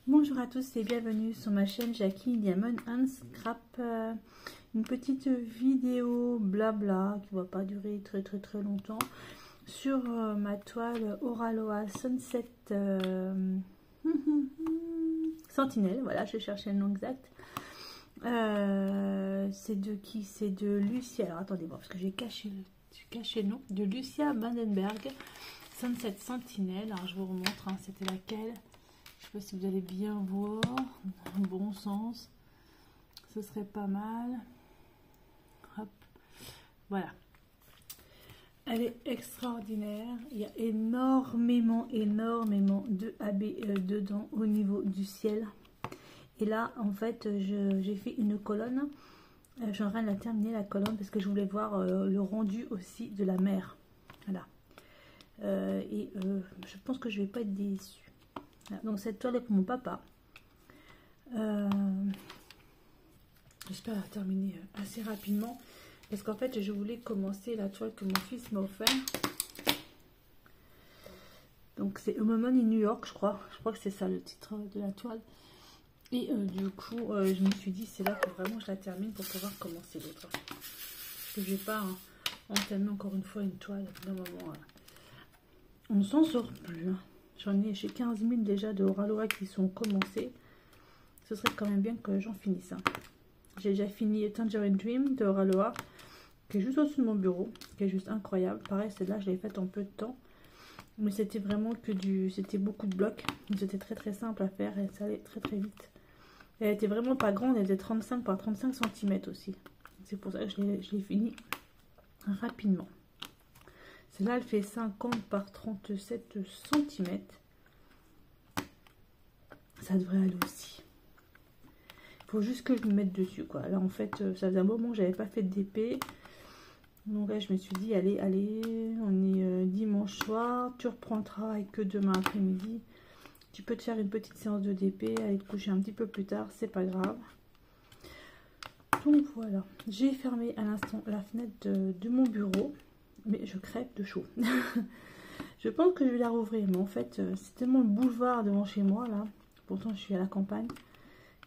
Bonjour à tous et bienvenue sur ma chaîne Jackie Diamond and Scrap. Une petite vidéo blabla qui va pas durer très longtemps sur ma toile Oraloa Sunset Sentinelle. Voilà, je cherchais le nom exact. C'est de qui? C'est de Lucia. Alors attendez, bon, parce que j'ai caché le nom de Lucia Vandenberg Sunset Sentinelle. Alors je vous remontre, hein, c'était laquelle. Je sais pas si vous allez bien voir, bon sens, ce serait pas mal. Hop, voilà. Elle est extraordinaire. Il y a énormément de AB dedans au niveau du ciel. Et là, en fait, j'ai fait une colonne. J'en train de la terminer la colonne parce que je voulais voir le rendu aussi de la mer. Voilà. Je pense que je vais pas être déçue. Donc cette toile est pour mon papa. J'espère la terminer assez rapidement parce qu'en fait je voulais commencer la toile que mon fils m'a offert. Donc c'est A Moment in New York, je crois que c'est ça le titre de la toile. Et du coup je me suis dit c'est là que vraiment je la termine pour pouvoir commencer l'autre. Parce que je vais pas entamer encore une fois une toile d'un moment. On ne s'en sort plus. Hein. J'en ai chez 15 000 déjà de Oraloa qui sont commencés. Ce serait quand même bien que j'en finisse. Hein. J'ai déjà fini Tangerine Dream de Oraloa, qui est juste au-dessus de mon bureau, qui est juste incroyable. Pareil, celle-là, je l'ai faite en peu de temps. Mais c'était vraiment que c'était beaucoup de blocs. C'était très simple à faire et ça allait très vite. Elle était vraiment pas grande, elle était 35 par 35 cm aussi. C'est pour ça que je l'ai fini rapidement. Celle-là, elle fait 50 par 37 cm. Ça devrait aller aussi. Il faut juste que je me mette dessus, quoi. Là, en fait, ça faisait un moment que j'avais pas fait de DP. Donc là, je me suis dit, allez, on est dimanche soir. Tu reprends le travail que demain après-midi. Tu peux te faire une petite séance de DP, aller te coucher un petit peu plus tard, c'est pas grave. Donc voilà. J'ai fermé à l'instant la fenêtre de mon bureau. Mais je crève de chaud. Je pense que je vais la rouvrir. Mais en fait, c'est tellement le boulevard devant chez moi, là. Pourtant, je suis à la campagne.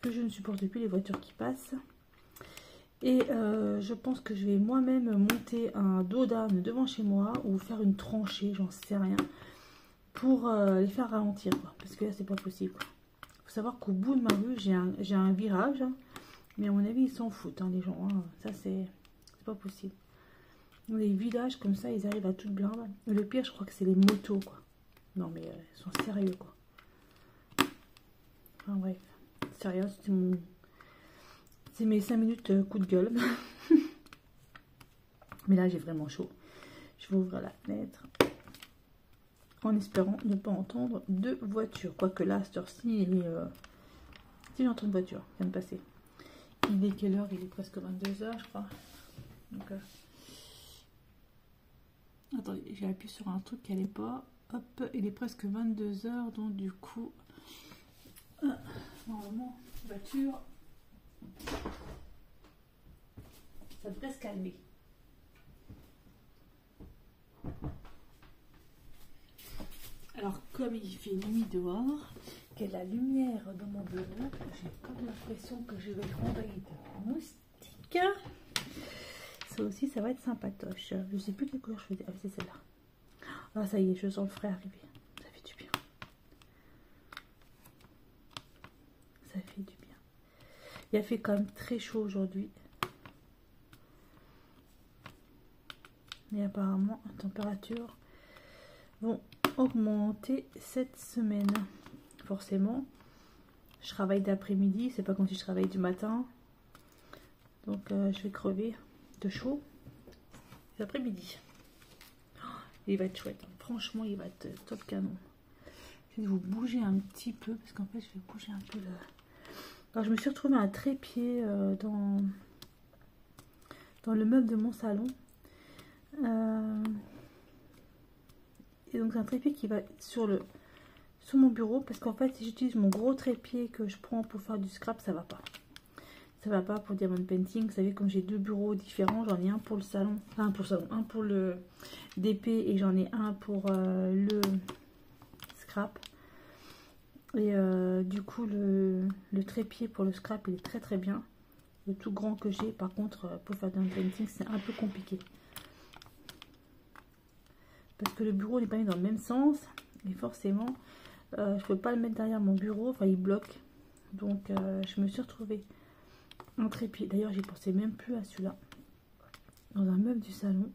Que je ne supporte plus les voitures qui passent. Et je pense que je vais moi-même monter un dos d'âne devant chez moi. Ou faire une tranchée, j'en sais rien. Pour les faire ralentir, quoi. Parce que là, c'est pas possible. Il faut savoir qu'au bout de ma rue, j'ai un virage. Hein, mais à mon avis, ils s'en foutent, hein, les gens. Hein. Ça, c'est pas possible. Les villages comme ça, ils arrivent à tout blinde. Le pire, je crois que c'est les motos, quoi. Non, mais ils sont sérieux, quoi. Enfin, bref. Sérieux, c'est mes 5 minutes coup de gueule. Mais là, j'ai vraiment chaud. Je vais ouvrir la fenêtre. En espérant ne pas entendre de voiture. Quoique là, à cette heure-ci, il est... Si j'entends une voiture, vient de passer. Il est quelle heure? Il est presque 22 h, je crois. Donc... Attendez, j'ai appuyé sur un truc qui n'allait pas. Hop, il est presque 22 h, donc du coup, normalement, voiture, ça devrait se calmer. Alors, comme il fait nuit dehors, qu'il y a la lumière dans mon bureau, j'ai comme l'impression que je vais être envahie de moustiques. Ça aussi, ça va être sympatoche. Je sais plus quelle couleur je faisais. Ah, c'est celle-là. Ah, ça y est, je sens le frais arriver. Ça fait du bien. Ça fait du bien. Il a fait quand même très chaud aujourd'hui. Et apparemment, la température vont augmenter cette semaine. Forcément, je travaille d'après-midi. C'est pas comme si je travaille du matin. Donc, je vais crever de chaud l'après-midi. Il va être chouette, hein. Franchement il va être top canon. Je vais vous bouger un petit peu parce qu'en fait je vais bouger un peu le... Alors je me suis retrouvée un trépied dans le meuble de mon salon. Et donc c'est un trépied qui va sur mon bureau parce qu'en fait si j'utilise mon gros trépied que je prends pour faire du scrap, ça va pas. Ça va pas pour Diamond Painting. Vous savez, comme j'ai deux bureaux différents, j'en ai un pour le salon, un pour le DP et j'en ai un pour le scrap. Et du coup, le trépied pour le scrap, il est très très bien. Le tout grand que j'ai, par contre, pour faire un painting, c'est un peu compliqué. Parce que le bureau n'est pas mis dans le même sens. Et forcément, je ne peux pas le mettre derrière mon bureau. Enfin, il bloque. Donc, je me suis retrouvée un trépied. D'ailleurs, j'y pensais même plus à celui-là. Dans un meuble du salon.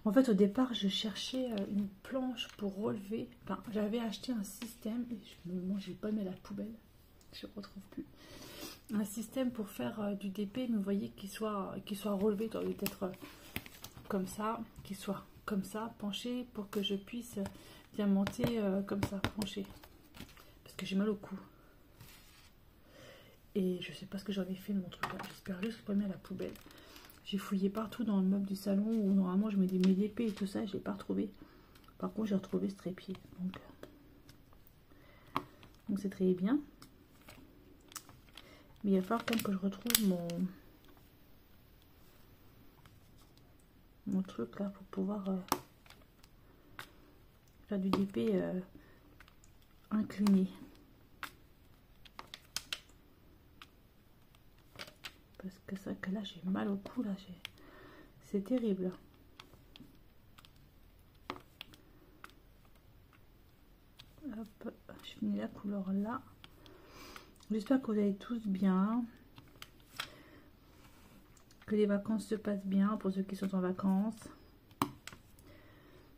En fait, au départ, je cherchais une planche pour relever. Enfin, j'avais acheté un système. Et je vais pas mis à la poubelle. Je ne retrouve plus. Un système pour faire du DP. Mais vous voyez qu'il soit relevé. Il doit être comme ça. Qu'il soit comme ça, penché. Pour que je puisse bien monter comme ça, penché. Parce que j'ai mal au cou. Et je sais pas ce que j'en ai fait de mon truc là. J'espère juste que je pas mis à la poubelle. J'ai fouillé partout dans le meuble du salon où normalement je mets mes épées et tout ça. Je l'ai pas retrouvé. Par contre, j'ai retrouvé ce trépied. Donc c'est très bien. Mais il va falloir quand même que je retrouve mon truc là pour pouvoir faire du DP incliné. Parce que ça, que là j'ai mal au cou là, c'est terrible. Hop, je finis la couleur là. J'espère que vous allez tous bien. Que les vacances se passent bien pour ceux qui sont en vacances.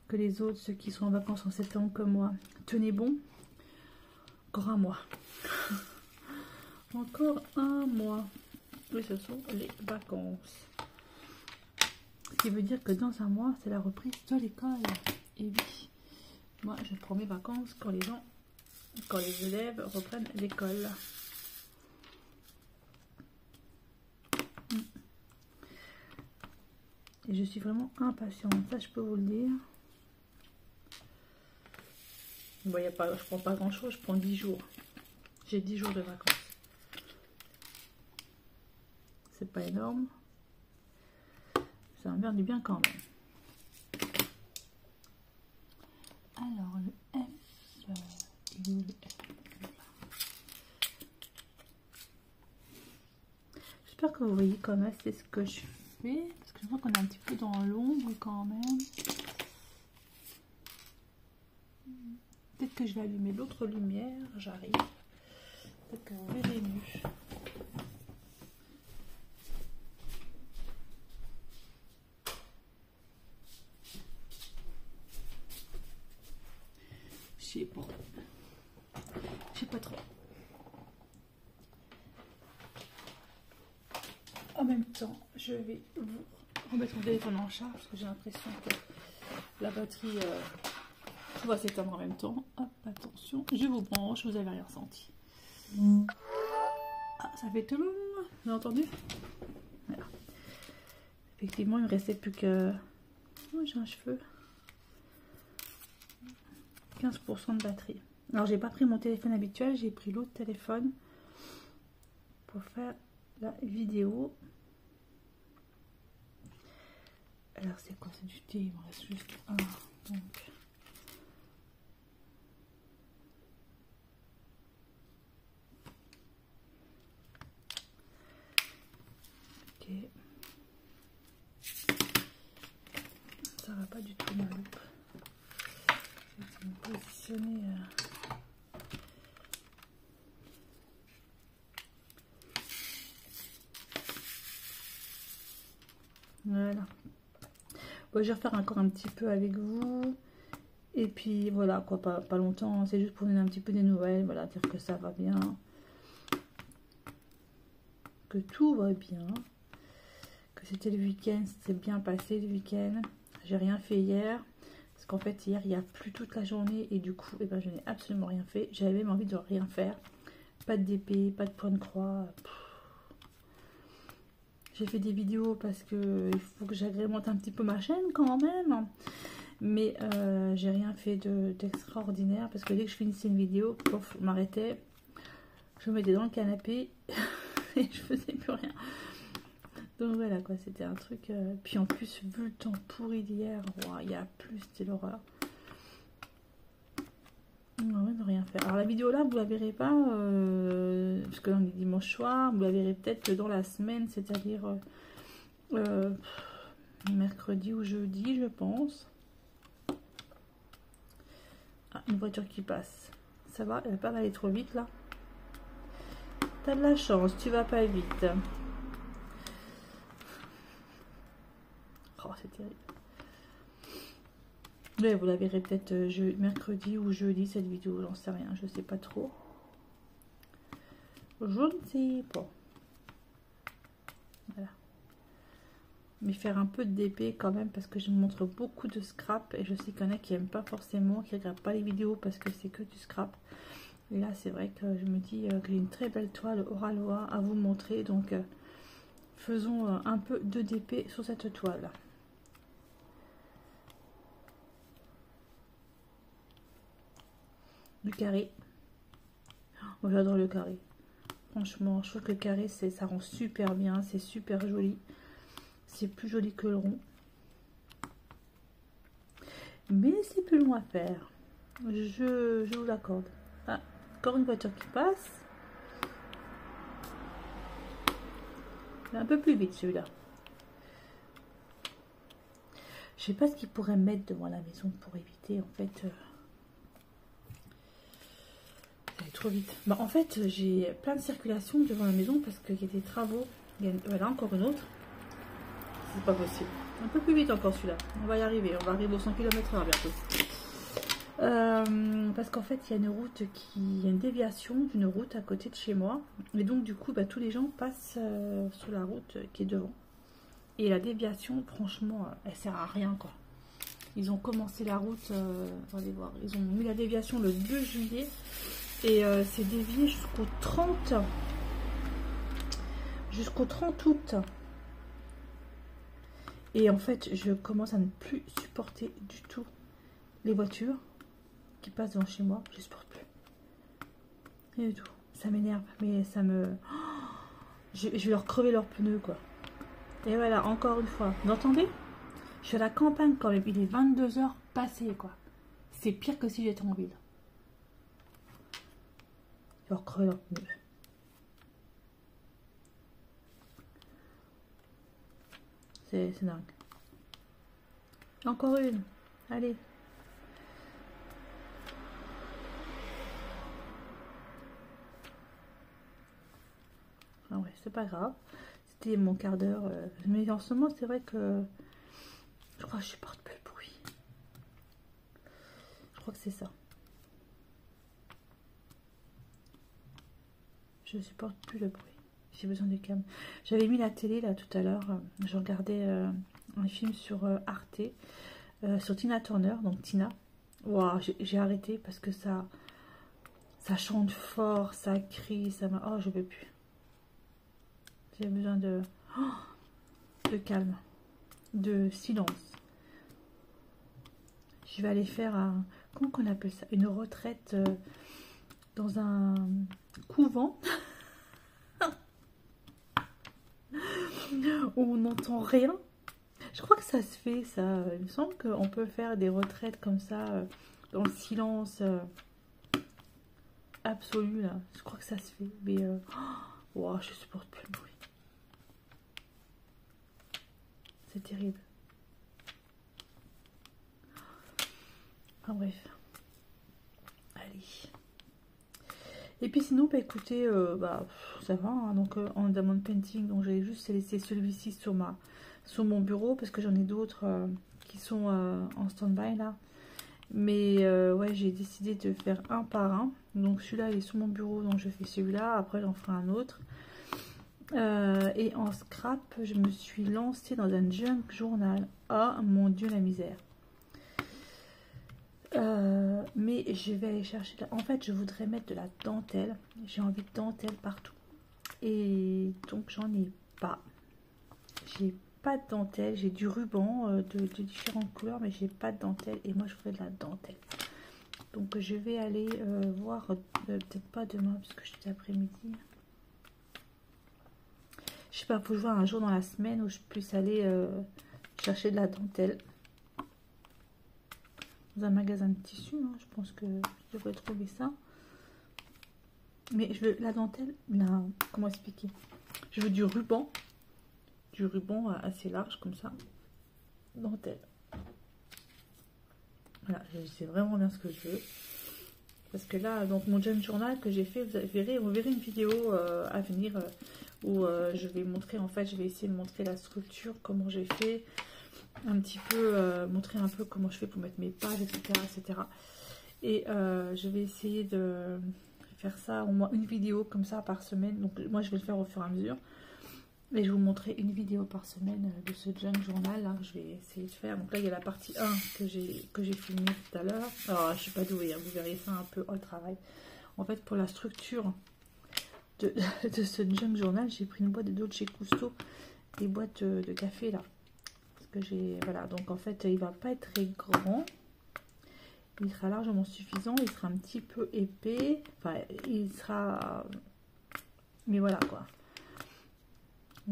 Que les autres, ceux qui sont en vacances en septembre comme moi, tenez bon. Encore un mois. Encore un mois. Oui, ce sont les vacances. Ce qui veut dire que dans un mois, c'est la reprise de l'école. Et oui, moi, je prends mes vacances quand les élèves reprennent l'école. Et je suis vraiment impatiente, ça je peux vous le dire. Bon, je prends pas grand chose, je prends 10 jours. J'ai 10 jours de vacances. C'est pas énorme. Ça va me faire du bien quand même. Alors, le F. J'espère que vous voyez quand même c'est ce que je fais. Parce que je vois qu'on est un petit peu dans l'ombre quand même. Peut-être que je vais allumer l'autre lumière. J'arrive. Peut-être que vous verrez mieux. Je sais pas trop. En même temps, je vais vous remettre mon téléphone en charge parce que j'ai l'impression que la batterie va s'éteindre en même temps. Hop, attention, je vous branche, vous avez rien ressenti. Ah, ça fait tout le monde. Vous avez entendu? Voilà. Effectivement, il me restait plus que... Oh, j'ai un cheveu. 15% de batterie. Alors, j'ai pas pris mon téléphone habituel, j'ai pris l'autre téléphone pour faire la vidéo. Alors, c'est quoi? C'est du thé, il me reste juste un. Donc... Ok. Ça va pas du tout ma loupe. Je vais me positionner... Voilà. Bon, je vais refaire encore un petit peu avec vous. Et puis voilà, quoi, pas longtemps. C'est juste pour donner un petit peu des nouvelles. Voilà, dire que ça va bien. Que tout va bien. Que c'était le week-end. C'était bien passé le week-end. J'ai rien fait hier. Parce qu'en fait, hier, il y a plu toute la journée. Et du coup, eh ben, je n'ai absolument rien fait. J'avais même envie de rien faire. Pas de DP, pas de point de croix. J'ai fait des vidéos parce que il faut que j'agrémente un petit peu ma chaîne quand même. Mais j'ai rien fait d'extraordinaire parce que dès que je finissais une vidéo, pof, je m'arrêtais. Je me mettais dans le canapé et je faisais plus rien. Donc voilà quoi, c'était un truc. Puis en plus, vu le temps pourri d'hier, il y a plus, c'était l'horreur. Ouais, de rien faire. Alors la vidéo là, vous la verrez pas, parce que on est dimanche soir, vous la verrez peut-être dans la semaine, c'est-à-dire mercredi ou jeudi, je pense. Ah, une voiture qui passe. Ça va, elle va pas aller trop vite là. T'as de la chance, tu vas pas vite. Oh, c'est terrible. Ouais, vous la verrez peut-être mercredi ou jeudi cette vidéo, j'en sais rien, je sais pas trop. Je ne sais pas. Voilà. Mais faire un peu de DP quand même parce que je montre beaucoup de scrap et je sais qu'il y en a qui n'aiment pas forcément, qui ne regardent pas les vidéos parce que c'est que du scrap. Et là c'est vrai que je me dis que j'ai une très belle toile Oralois à vous montrer, donc faisons un peu de DP sur cette toile. Du carré. Oh, j'adore le carré. Franchement, je trouve que le carré, ça rend super bien, c'est super joli. C'est plus joli que le rond. Mais c'est plus long à faire. Je vous l'accorde. Ah, encore une voiture qui passe. Mais un peu plus vite celui-là. Je sais pas ce qu'ils pourraient mettre devant la maison pour éviter en fait... trop vite. Bah, en fait, j'ai plein de circulation devant la maison parce qu'il y a des travaux. Voilà, encore une autre. C'est pas possible. Un peu plus vite encore celui-là. On va y arriver. On va arriver aux 100 km/h bientôt. Parce qu'en fait, il y a une route il y a une déviation d'une route à côté de chez moi. Et donc, du coup, bah, tous les gens passent sur la route qui est devant. Et la déviation, franchement, elle sert à rien, quoi. Ils ont commencé la route, allez voir, ils ont mis la déviation le 2 juillet. Et c'est dévié jusqu'au 30 août. Et en fait, je commence à ne plus supporter du tout les voitures qui passent devant chez moi. Je ne supporte plus. Rien du tout. Ça m'énerve, mais ça me... Je vais leur crever leurs pneus, quoi. Et voilà, encore une fois. Vous entendez? Je suis à la campagne quand même. Il est 22 h passées, quoi. C'est pire que si j'étais en ville. Leur crever leurs pneus. C'est dingue. Encore une. Allez. Ah ouais, c'est pas grave. C'était mon quart d'heure. Mais en ce moment, c'est vrai que je crois que je supporte plus le bruit. Je crois que c'est ça. Je supporte plus le bruit. J'ai besoin du calme. J'avais mis la télé là tout à l'heure. Je regardais un film sur Arte, sur Tina Turner, donc Tina. Wow, j'ai arrêté parce que ça chante fort, ça crie, ça m'a... Oh, je peux plus. J'ai besoin de calme, de silence. Je vais aller faire un... Comment qu'on appelle ça? Une retraite dans un couvent. Où on n'entend rien. Je crois que ça se fait, ça. Il me semble qu'on peut faire des retraites comme ça, dans le silence absolu, là. Je crois que ça se fait. Mais, wow, je supporte plus le bruit. C'est terrible. Enfin bref. Allez. Et puis sinon, bah écoutez, ça va. Hein, donc en diamond painting, donc j'ai juste laissé celui-ci sur mon bureau parce que j'en ai d'autres qui sont en stand-by là. Mais ouais, j'ai décidé de faire un par un. Donc celui-là il est sur mon bureau, donc je fais celui-là. Après j'en ferai un autre. Et en scrap, je me suis lancée dans un junk journal. Oh mon dieu, la misère. Mais je vais aller chercher... En fait, je voudrais mettre de la dentelle. J'ai envie de dentelle partout. Et donc, j'en ai pas. J'ai pas de dentelle. J'ai du ruban de différentes couleurs, mais j'ai pas de dentelle. Et moi, je voudrais de la dentelle. Donc, je vais aller voir... peut-être pas demain, parce que je suis après-midi. Je sais pas, faut que je vois un jour dans la semaine où je puisse aller chercher de la dentelle. Dans un magasin de tissus, hein, je pense que Je devrais trouver ça. Mais je veux la dentelle, la, comment expliquer? Je veux du ruban assez large comme ça. Dentelle. Voilà, je sais vraiment bien ce que je veux. Parce que là, donc mon junk journal que j'ai fait, vous verrez une vidéo à venir où je vais montrer, en fait, je vais essayer de montrer la structure, comment j'ai fait, un petit peu, montrer un peu comment je fais pour mettre mes pages, etc. etc. Et je vais essayer de faire ça, au moins une vidéo comme ça par semaine. Donc moi, je vais le faire au fur et à mesure. Et je vais vous montrer une vidéo par semaine de ce junk journal là, que je vais essayer de faire. Donc là, il y a la partie 1 que j'ai filmée tout à l'heure. Alors, je suis pas douée, hein, vous verrez ça un peu au travail. En fait, pour la structure de ce junk journal, j'ai pris une boîte de Dolce Gusto, des boîtes de café là. Parce que j'ai, voilà, donc en fait, il va pas être très grand. Il sera largement suffisant, il sera un petit peu épais. Enfin, il sera... Mais voilà quoi.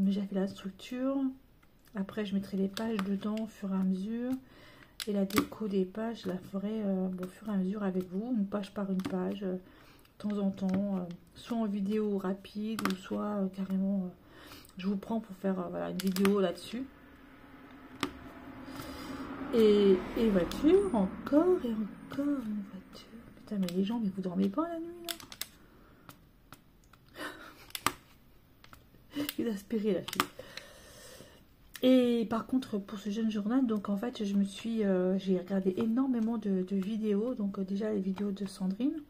J'ai fait la structure. Après, je mettrai les pages dedans au fur et à mesure. Et la déco des pages, je la ferai au fur et à mesure avec vous. Une page par une page, de temps en temps. Soit en vidéo rapide, ou soit carrément... je vous prends pour faire voilà, une vidéo là-dessus. Et voiture, encore et encore une voiture. Putain, mais les gens, mais vous dormez pas la nuit, là? Exaspérée, la fille. Et par contre, pour ce jeune journal, donc en fait, je me suis... j'ai regardé énormément de vidéos. Donc déjà, les vidéos de Sandrine,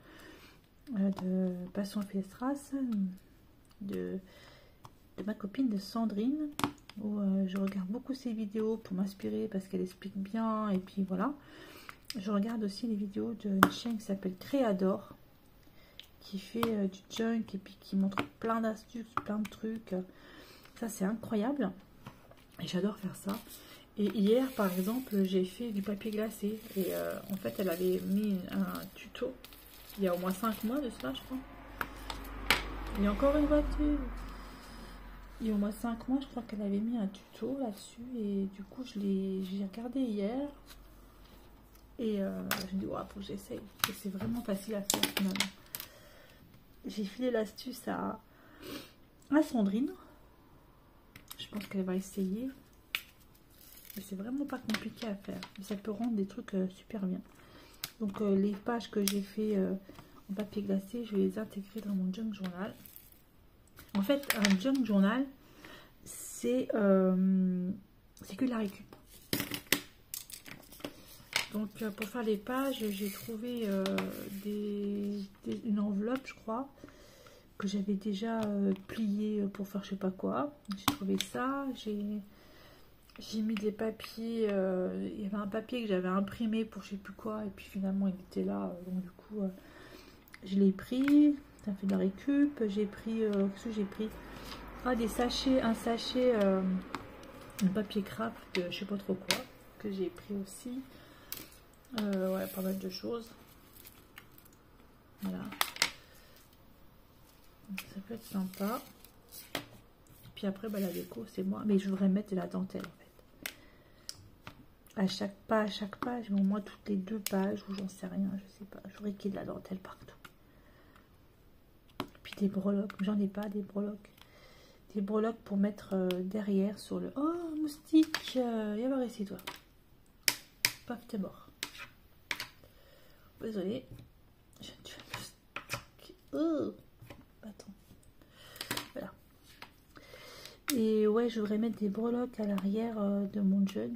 de Passion Fiestras, de ma copine de Sandrine, où je regarde beaucoup ses vidéos pour m'inspirer parce qu'elle explique bien. Et puis voilà. Je regarde aussi les vidéos d'une chaîne qui s'appelle Créador, qui fait du junk et puis qui montre plein d'astuces, plein de trucs. Ça, c'est incroyable. Et j'adore faire ça. Et hier, par exemple, j'ai fait du papier glacé. Et en fait, elle avait mis un tuto il y a au moins 5 mois de cela, je crois. Il y a encore une voiture. Il y a au moins 5 mois, je crois qu'elle avait mis un tuto là-dessus. Et du coup, j'ai regardé hier. Et je me dis, ouais, faut que j'essaye. Et c'est vraiment facile à faire finalement. J'ai filé l'astuce à Sandrine. Je pense qu'elle va essayer. Mais c'est vraiment pas compliqué à faire. Mais ça peut rendre des trucs super bien. Donc les pages que j'ai fait en papier glacé, je vais les intégrer dans mon junk journal. En fait, un junk journal, c'est que de la récup. Donc pour faire les pages, j'ai trouvé une enveloppe, je crois, que j'avais déjà pliée pour faire je sais pas quoi. J'ai trouvé ça, j'ai mis des papiers, il y avait un papier que j'avais imprimé pour je sais plus quoi, et puis finalement il était là, donc du coup je l'ai pris, ça fait de la récup. J'ai pris, qu'est-ce que j'ai pris? Ah, des sachets, un sachet de papier craft de je sais pas trop quoi, que j'ai pris aussi. Ouais, pas mal de choses. Voilà. Donc, ça peut être sympa. Puis après, bah, la déco, c'est moi. Mais je voudrais mettre de la dentelle, en fait. À chaque page, mais au moins toutes les 2 pages, ou j'en sais rien, je sais pas. Je voudrais qu'il y ait de la dentelle partout. Puis des breloques. J'en ai pas, des breloques. Des breloques pour mettre derrière sur le... Oh, moustique, viens voir ici, toi. Paf, t'es mort. Désolée. Je tue un moustique. Oh, attends. Voilà. Et ouais, je voudrais mettre des breloques à l'arrière de mon jug.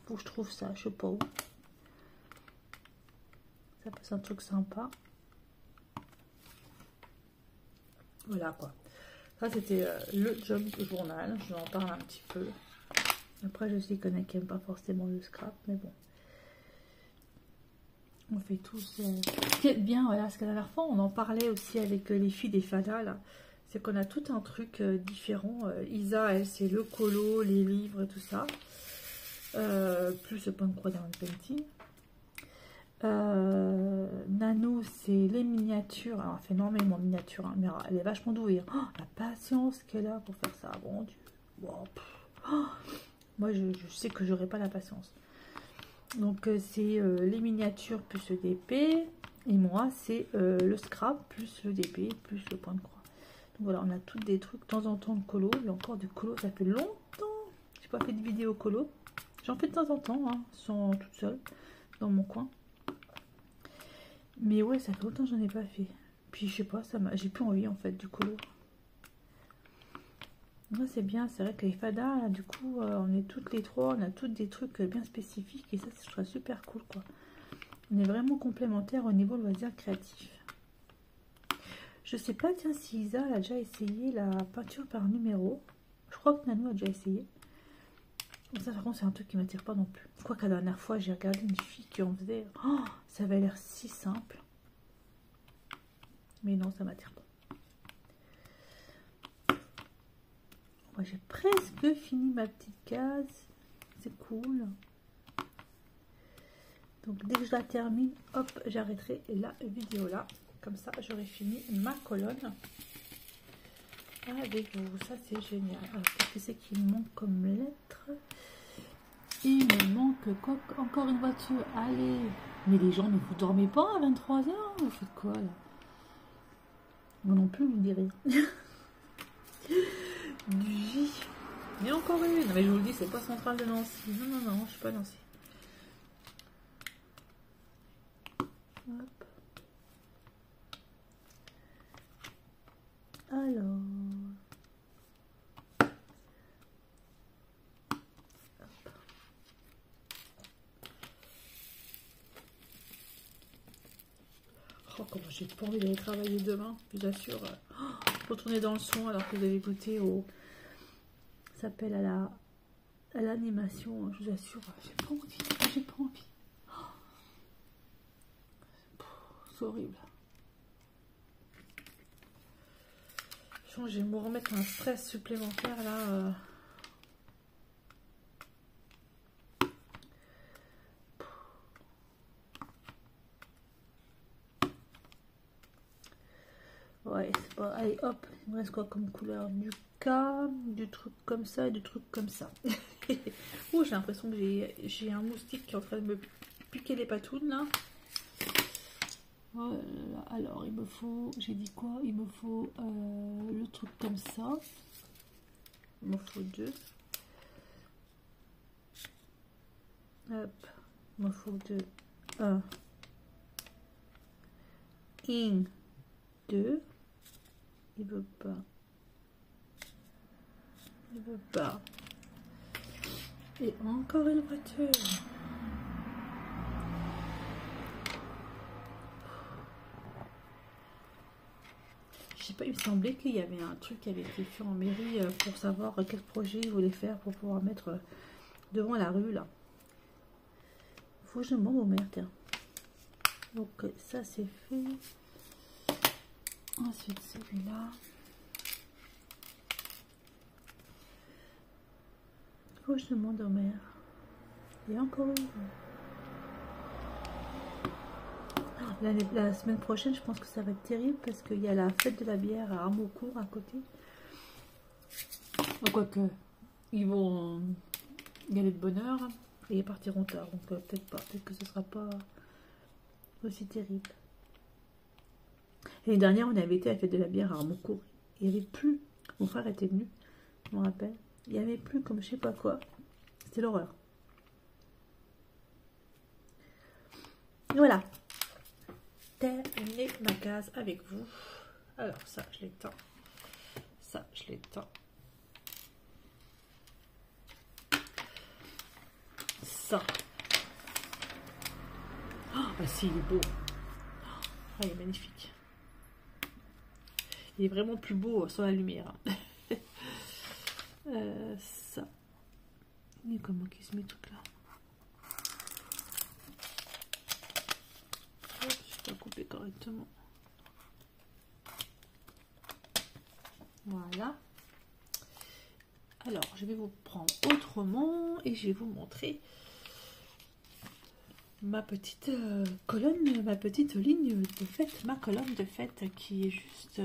Faut que je trouve ça, je sais pas où. Ça passe un truc sympa. Voilà quoi. Ça c'était le junk journal. Je vais en parler un petit peu. Après, je sais qu'il y en a qui n'aiment pas forcément le scrap, mais bon. On fait tous... Ce qui est bien, voilà, parce que la dernière fois, on en parlait aussi avec les filles des Fada, là. C'est qu'on a tout un truc différent. Isa, elle, c'est le colo, les livres et tout ça. Plus le point de croix dans le painting. Nanou, c'est les miniatures. Alors, elle fait énormément de miniatures, hein, mais elle est vachement douée. Oh, la patience qu'elle a pour faire ça, bon Dieu. Wow. Oh, moi, je sais que j'aurai pas la patience. Donc c'est les miniatures plus d'épée. Et moi, c'est le scrap, plus le DP, plus le point de croix. Donc voilà, on a tous des trucs, de temps en temps, de colo. Il y a encore du colo, ça fait longtemps. J'ai pas fait de vidéo colo. J'en fais de temps en temps, hein, sans toute seule, dans mon coin. Mais ouais, ça fait longtemps que j'en ai pas fait. Puis je sais pas, j'ai plus envie en fait du colo. Là c'est bien, c'est vrai que les fadas, là, du coup, on est toutes les trois, on a toutes des trucs bien spécifiques. Et ça, je trouve super cool quoi. On est vraiment complémentaires au niveau loisir créatif. Je sais pas, tiens, si Isa a déjà essayé la peinture par numéro. Je crois que Nanou a déjà essayé. Ça, par contre, c'est un truc qui m'attire pas non plus. Quoique la dernière fois, j'ai regardé une fille qui en faisait. Oh, ça avait l'air si simple. Mais non, ça m'attire pas. Moi, j'ai presque fini ma petite case. C'est cool. Donc, dès que je la termine, hop, j'arrêterai la vidéo là. Comme ça, j'aurai fini ma colonne avec vous. Ça, c'est génial. Alors, qu'est-ce que c'est qu'il me manque comme lettre? Il me manque encore une voiture. Allez. Mais les gens, ne vous dormez pas à 23 h? Vous faites quoi, là? Moi non plus, je ne dis rien. Du J. Il y a encore une. Mais je vous le dis, c'est pas Centrale de Nancy. Non, non, non, je suis pas Nancy. Hop. Alors. Oh, comment j'ai pas envie d'aller travailler demain, je vous assure. Retourner dans le son alors que vous avez goûté au. Ça s'appelle à l'animation, je vous assure. J'ai pas envie, j'ai pas envie. C'est horrible. Je vais me remettre un stress supplémentaire là. Ouais, c'est pas. Allez, hop, il me reste quoi comme couleur? Du K, du truc comme ça et du truc comme ça. Oh, j'ai l'impression que j'ai un moustique qui est en train de me piquer les patounes là. Voilà. Alors, il me faut. J'ai dit quoi? Il me faut le truc comme ça. Il me faut 2. Hop, il me faut 2. 1. In 2. Il veut pas. Il veut pas. Et encore une voiture. Je sais pas, il me semblait qu'il y avait un truc qui avait été fait en mairie pour savoir quel projet il voulait faire pour pouvoir mettre devant la rue là. Faut que je demande au maire, tiens. Donc ça c'est fait. Ensuite celui-là. Faut que je demande au maire. Et encore une. La semaine prochaine, je pense que ça va être terrible parce qu'il y a la fête de la bière à Armaucourt à côté. Quoique, ils vont y aller de bonne heure et ils partiront tard. Donc peut-être pas, peut-être que ce sera pas aussi terrible. L'année dernière, on avait été à la fête de la bière à Armaucourt. Il n'y avait plus. Mon frère était venu, je me rappelle. Il n'y avait plus comme je sais pas quoi. C'était l'horreur. Et voilà. Terminer ma case avec vous. Alors ça je l'éteins, ça je l'éteins, ça ah si il est beau, ah, il est magnifique, il est vraiment plus beau sans la lumière. Ça mais comment qu'il se met tout là, je vais pas couper correctement. Voilà. Alors, je vais vous prendre autrement et je vais vous montrer ma petite colonne, ma petite ligne de fête, ma colonne de fête qui est juste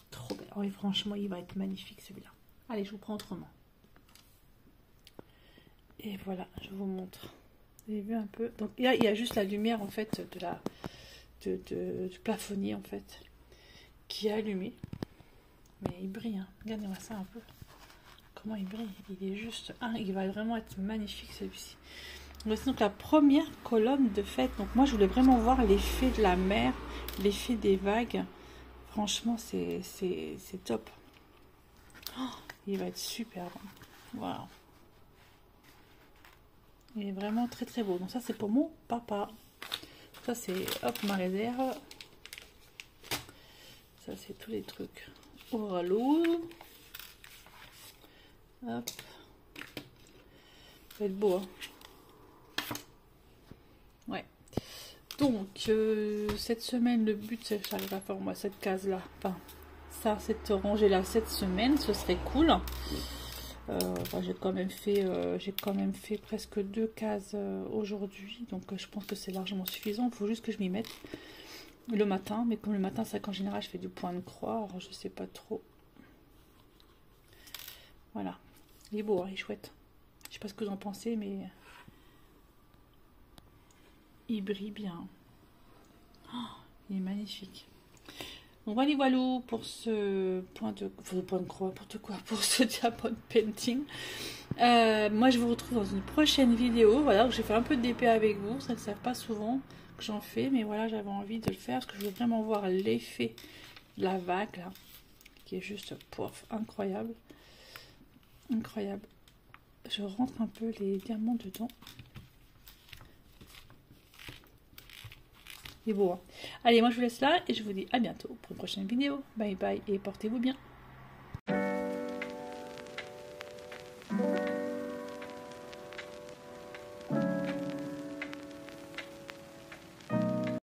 trop belle. Oui, franchement, il va être magnifique celui-là. Allez, je vous prends autrement. Et voilà, je vous montre. Vous avez vu un peu. Donc là, il y a juste la lumière en fait de la du plafonnier en fait qui est allumé. Mais il brille, hein. Regardez-moi ça un peu. Comment il brille. Il est juste... Ah, il va vraiment être magnifique celui-ci. Voici donc la première colonne de fête. Donc moi, je voulais vraiment voir l'effet de la mer, l'effet des vagues. Franchement, c'est top. Oh, il va être superbe. Voilà. Il est vraiment très très beau. Donc ça, c'est pour mon papa. Ça, c'est, hop, ma réserve. Ça, c'est tous les trucs. Oralo. Hop. Ça va être beau, hein. Ouais. Donc, cette semaine, le but, c'est j'arrive à faire moi cette case-là. Enfin, ça, cette rangée-là, cette semaine, ce serait cool. Bah, j'ai quand même fait presque 2 cases aujourd'hui. Donc, je pense que c'est largement suffisant. Il faut juste que je m'y mette le matin. Mais comme le matin, c'est qu'en général, je fais du point de croix. Alors, je sais pas trop. Voilà. Il est beau, hein, il est chouette. Je sais pas ce que vous en pensez, mais il brille bien. Oh, il est magnifique. Donc voilà, voilà pour ce point de croix, pour ce diamond painting. Moi, je vous retrouve dans une prochaine vidéo. Voilà, donc j'ai fait un peu de DP avec vous. Ça ne sert pas souvent que j'en fais, mais voilà, j'avais envie de le faire parce que je veux vraiment voir l'effet de la vague là, qui est juste pouf, incroyable, incroyable. Je rentre un peu les diamants dedans. Il est beau, hein. Allez, moi je vous laisse là et je vous dis à bientôt pour une prochaine vidéo. Bye bye et portez-vous bien.